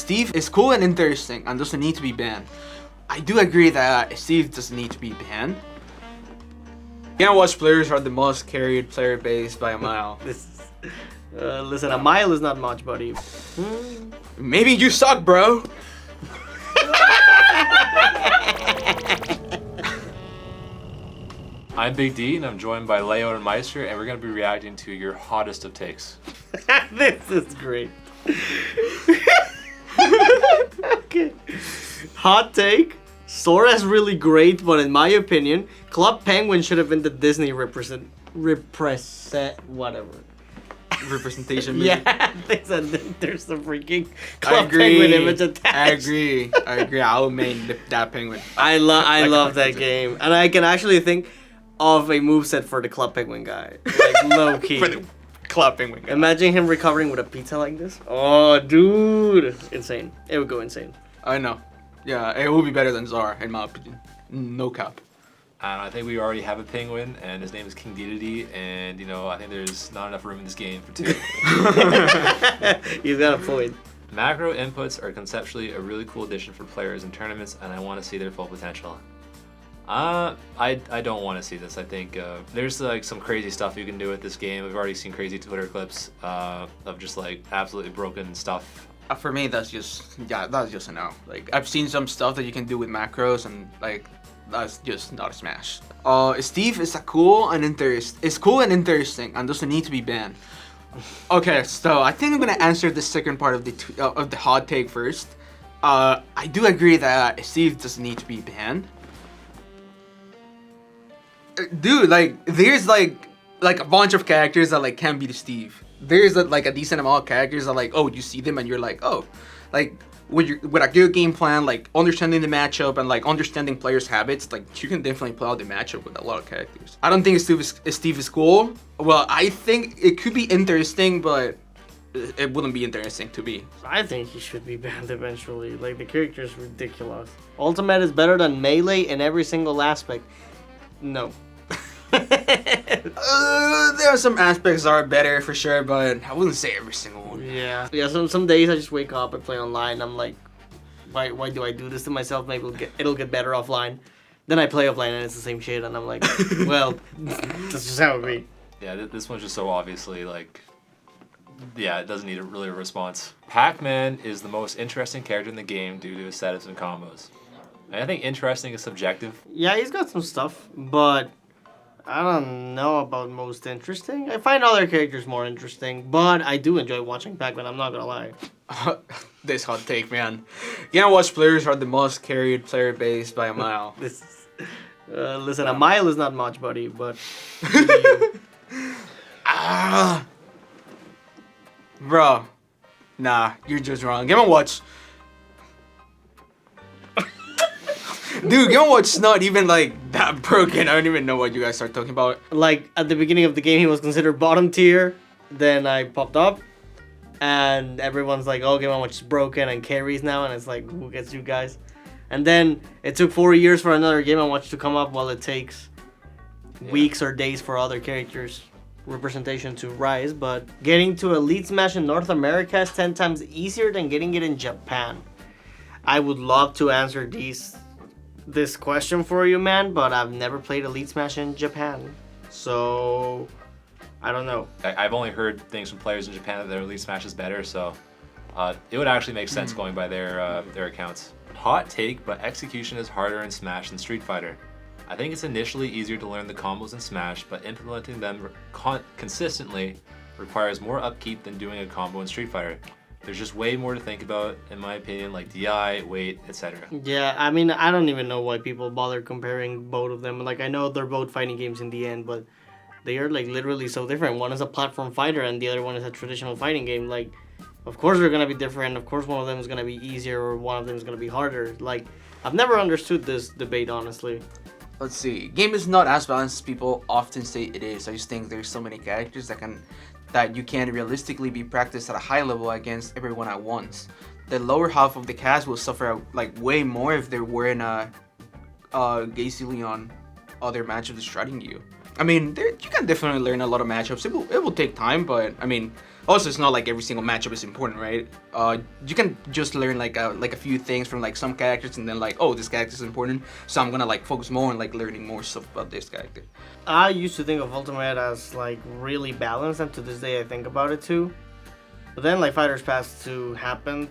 Steve is cool and interesting and doesn't need to be banned. I do agree that Steve doesn't need to be banned. Game & Watch players are the most carried player base by a mile. Listen, a mile is not much, buddy. Maybe you suck, bro. I'm Big D, and I'm joined by Leo and Maister, and we're going to be reacting to your hottest of takes. This is great. Okay. Hot take. Sora's really great, but in my opinion, Club Penguin should have been the Disney represent whatever. Representation movie. Yeah, there's the freaking Club Penguin image attached. I agree. I would make that penguin. I love that game, and I can actually think of a moveset for the Club Penguin guy, like low key. For the Club Penguin guy. Imagine him recovering with a pizza like this. Oh, dude, insane! It would go insane. I know. Yeah, it will be better than Zara, in my opinion. No cap. And I think we already have a penguin, and his name is King Dedede, and I think there's not enough room in this game for two. He's got a point. Macro inputs are conceptually a really cool addition for players in tournaments, and I want to see their full potential. I don't want to see this. I think there's like some crazy stuff you can do with this game. We've already seen crazy Twitter clips of just like absolutely broken stuff. For me, that's just a no. Like, I've seen some stuff that you can do with macros, and like, that's just not a smash. Steve is cool and interesting and doesn't need to be banned. Okay, so I think I'm gonna answer the second part of the hot take first. I do agree that Steve doesn't need to be banned. Dude, like, there's like a bunch of characters that like can beat Steve. There's like a decent amount of characters that like, oh, you see them and you're like, oh, like with a good game plan, like understanding the matchup and like understanding players' habits, like you can definitely play out the matchup with a lot of characters. I don't think Steve is cool. Well, I think it could be interesting, but it wouldn't be interesting to me. I think he should be banned eventually. Like, the character is ridiculous. Ultimate is better than Melee in every single aspect. No. There are some aspects that are better for sure, but I wouldn't say every single one. Yeah. Some days I just wake up and play online. I'm like, why do I do this to myself? Maybe it'll get better offline. Then I play offline and it's the same shit, and I'm like, well, that's just how it be. Yeah, this one's just so obviously like, yeah, it doesn't need a response. Pac-Man is the most interesting character in the game due to his status and combos. And I think interesting is subjective. Yeah, he's got some stuff, but I don't know about most interesting. I find other characters more interesting, but I do enjoy watching Pac-Man, I'm not gonna lie. This hot take, man. Game & Watch players are the most carried player base by a mile. Listen, a mile is not much, buddy, but... Bro. Nah, you're just wrong. Game & Watch. Dude, Game & Watch is not even like that broken. I don't even know what you guys are talking about. Like, at the beginning of the game, he was considered bottom tier. Then I popped up, and everyone's like, oh, Game & Watch is broken and carries now. And it's like, who gets you guys? And then it took 4 years for another Game & Watch to come up, while it takes weeks or days for other characters' representation to rise. But getting to Elite Smash in North America is 10 times easier than getting it in Japan. I would love to answer this question for you, man, but I've never played Elite Smash in Japan, so I don't know. I've only heard things from players in Japan that their Elite Smash is better, so it would actually make sense going by their accounts. Hot take, but execution is harder in Smash than Street Fighter. I think it's initially easier to learn the combos in Smash, but implementing them consistently requires more upkeep than doing a combo in Street Fighter. There's just way more to think about, in my opinion, like DI, weight, etc. Yeah, I mean, I don't even know why people bother comparing both of them. Like, I know they're both fighting games in the end, but they are, like, literally so different. One is a platform fighter, and the other one is a traditional fighting game. Like, of course they're going to be different. Of course one of them is going to be easier, or one of them is going to be harder. Like, I've never understood this debate, honestly. Let's see. Game is not as balanced as people often say it is. I just think there's so many characters that you can't realistically be practiced at a high level against everyone at once. The lower half of the cast will suffer like way more if there weren't Gacy Leon other matchups distracting you. I mean, you can definitely learn a lot of matchups. It will take time, but I mean, also it's not like every single matchup is important, right? You can just learn like a few things from like some characters, and then like, oh, this character is important, so I'm gonna like focus more on like learning more stuff about this character. I used to think of Ultimate as like really balanced, and to this day I think about it too. But then like Fighters Pass 2 happened,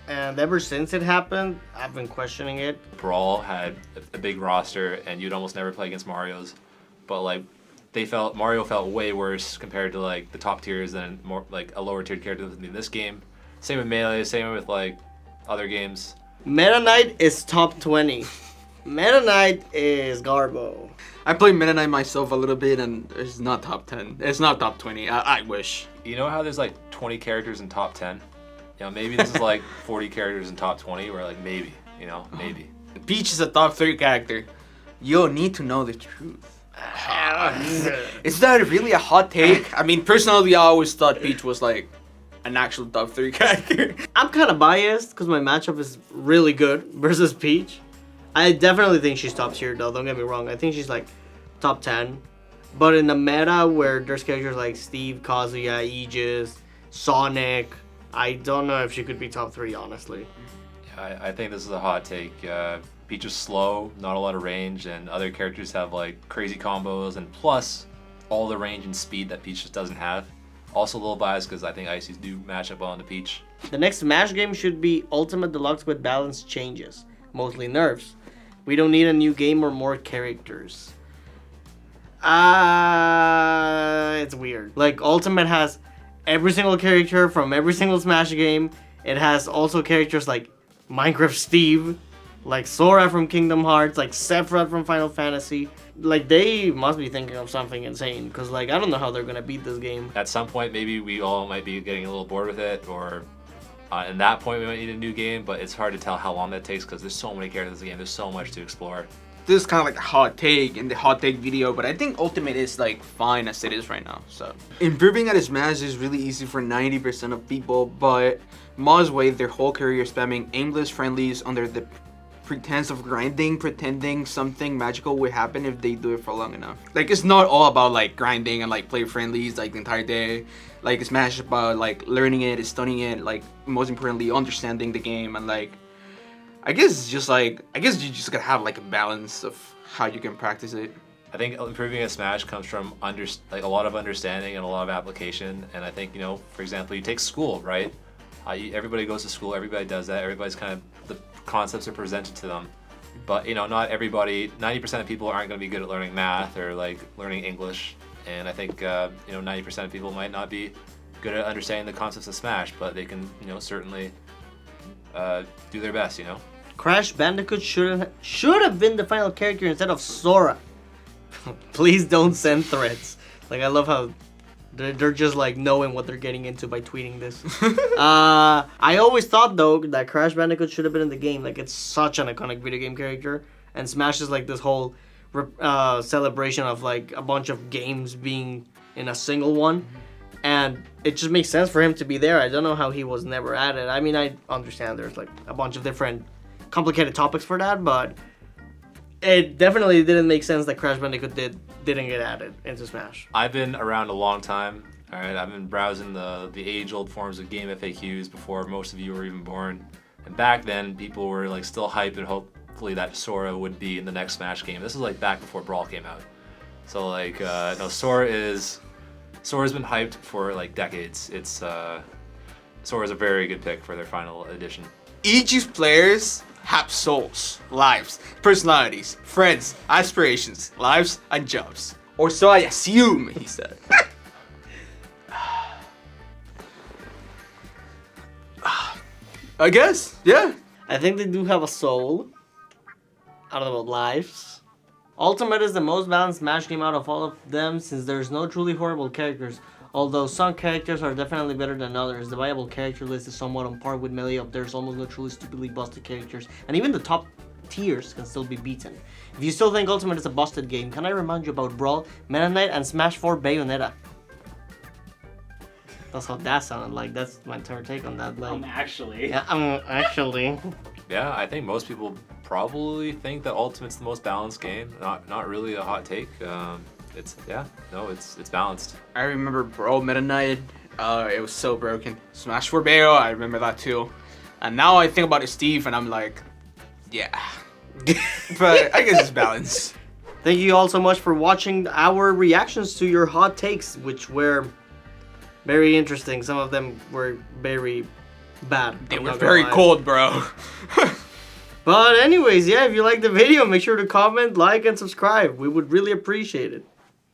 and ever since it happened, I've been questioning it. Brawl had a big roster, and you'd almost never play against Mario's. But like, Mario felt way worse compared to like the top tiers than more like a lower tiered character in this game. Same with Melee, same with like other games. Meta Knight is top 20. Meta Knight is Garbo. I played Meta Knight myself a little bit, and it's not top 10. It's not top 20. I wish. You know how there's like 20 characters in top 10? You know, maybe this is like 40 characters in top 20, where like maybe, you know, maybe. Peach is a top 3 character. You'll need to know the truth. Is that really a hot take? I mean, personally, I always thought Peach was like an actual top 3 character. I'm kind of biased because my matchup is really good versus Peach. I definitely think she's top tier though, don't get me wrong. I think she's like top 10. But in the meta where there's characters like Steve, Kazuya, Aegis, Sonic, I don't know if she could be top 3, honestly. Yeah, I think this is a hot take. Peach is slow, not a lot of range, and other characters have like crazy combos, and plus all the range and speed that Peach just doesn't have. Also a little biased because I think Ices do match up well on the Peach. The next Smash game should be Ultimate Deluxe with balance changes, mostly nerfs. We don't need a new game or more characters. It's weird. Like, Ultimate has every single character from every single Smash game. It has also characters like Minecraft Steve, like Sora from Kingdom Hearts, like Sephiroth from Final Fantasy. Like, they must be thinking of something insane, because, like, I don't know how they're gonna beat this game. At some point, maybe we all might be getting a little bored with it, or in that point, we might need a new game, but it's hard to tell how long that takes, because there's so many characters in the game, there's so much to explore. This is kind of like a hot take in the hot take video, but I think Ultimate is like fine as it is right now. So improving at Smash is really easy for 90% of people, but mods wait their whole career spamming aimless friendlies under the pretense of grinding, pretending something magical will happen if they do it for long enough. Like, it's not all about like grinding and like play friendlies like the entire day. Like, Smash is about like learning it, studying it, like most importantly understanding the game, and like I guess you just gotta have like a balance of how you can practice it. I think improving at Smash comes from like a lot of understanding and a lot of application. And I think, you know, for example, you take school, right? Everybody goes to school, everybody does that, everybody's kind of, the concepts are presented to them. But, you know, not everybody, 90% of people aren't going to be good at learning math or like learning English. And I think, you know, 90% of people might not be good at understanding the concepts of Smash, but they can, you know, certainly do their best, you know? Crash Bandicoot should have been the final character instead of Sora. Please don't send threats. Like, I love how they're just like knowing what they're getting into by tweeting this. I always thought though that Crash Bandicoot should have been in the game. Like, it's such an iconic video game character, and Smash is like this whole celebration of like a bunch of games being in a single one. And it just makes sense for him to be there. I don't know how he was never added. I mean, I understand there's like a bunch of different complicated topics for that, but it definitely didn't make sense that Crash Bandicoot didn't get added into Smash. I've been around a long time. All right, I've been browsing the age-old forums of game FAQs before most of you were even born. And back then, people were like still hyped and hopefully that Sora would be in the next Smash game. This is like back before Brawl came out. So like, no, Sora's been hyped for like decades. Sora's a very good pick for their final edition. Each players have souls, lives, personalities, friends, aspirations, lives, and jobs. Or so I assume, he said. I guess, yeah. I think they do have a soul. I don't know about lives. Ultimate is the most balanced Smash game out of all of them, since there's no truly horrible characters. Although some characters are definitely better than others, the viable character list is somewhat on par with Melee. There's almost no truly stupidly busted characters, and even the top tiers can still be beaten. If you still think Ultimate is a busted game, can I remind you about Brawl, Meta Knight, and Smash 4 Bayonetta? That's how that sounded like. That's my take on that. Like, actually. Yeah, actually. Yeah, I think most people probably think that Ultimate's the most balanced game. Not really a hot take. it's balanced. I remember Bro Meta Knight. It was so broken. Smash for Bayo, I remember that too. And now I think about it, Steve, and I'm like, yeah. But I guess it's balanced. Thank you all so much for watching our reactions to your hot takes, which were very interesting. Some of them were very bad. They I'm were not gonna very lie. cold, bro. But anyways, yeah, if you liked the video, make sure to comment, like, and subscribe. We would really appreciate it.